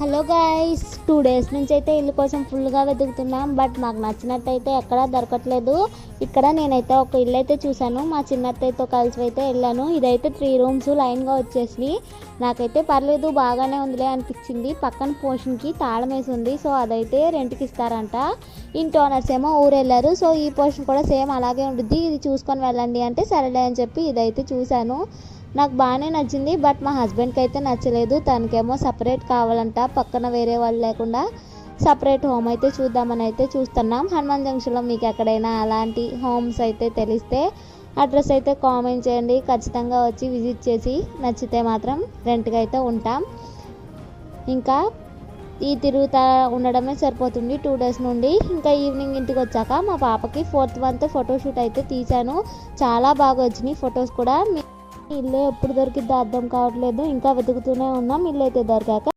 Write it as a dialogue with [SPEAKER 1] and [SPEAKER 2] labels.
[SPEAKER 1] Hello guys, 2 days నుంచి అయితే ఇల్లు కోసం ఫుల్గా వెతుకుతున్నాం. బట్ మాకు నచ్చినట్టయితే ఎక్కడా దొరకట్లేదు. ఇక్కడ నేనైతే ఒక ఇల్లు అయితే చూశాను. మా చిన్నత్తయ్యతో కలిసి అయితే వెళ్ళాను. ఇదైతే 3 రూమ్స్ లైన్గా వచ్చేసి నాకైతే పర్లేదు, బాగానే ఉందిలే అనిపించింది. పక్కన పోర్షన్కి తాళం వేసి ఉంది. సో అదైతే రెంట్కి ఇస్తారంట. ఇంటి ఓనర్స్ ఏమో ఊరు వెళ్ళారు. సో ఈ పోర్షన్ కూడా సేమ్ అలాగే ఉంటుంది, ఇది చూసుకొని వెళ్ళండి అంటే సరేలే అని చెప్పి ఇదైతే చూశాను. నాకు బాగానే నచ్చింది. బట్ మా హస్బెండ్కి అయితే నచ్చలేదు. తనకేమో సపరేట్ కావాలంట, పక్కన వేరే వాళ్ళు లేకుండా సపరేట్ హోమ్ అయితే చూద్దామని అయితే చూస్తున్నాం. హనుమాన్ జంక్షన్లో మీకు ఎక్కడైనా అలాంటి హోమ్స్ అయితే తెలిస్తే అడ్రస్ అయితే కామెంట్ చేయండి. ఖచ్చితంగా వచ్చి విజిట్ చేసి నచ్చితే మాత్రం రెంట్కి అయితే ఉంటాం. ఇంకా ఈ తిరుగుతా ఉండడమే సరిపోతుంది 2 డేస్ నుండి. ఇంకా ఈవినింగ్ ఇంటికి వచ్చాక మా పాపకి 4th మంత్ ఫోటోషూట్ అయితే తీశాను. చాలా బాగా వచ్చినాయి ఫొటోస్ కూడా. ఇల్లు ఎప్పుడు దొరికిద్దో అర్థం కావట్లేదు. ఇంకా వెతుకుతూనే ఉన్నాం. ఇల్లు అయితే దొరికాక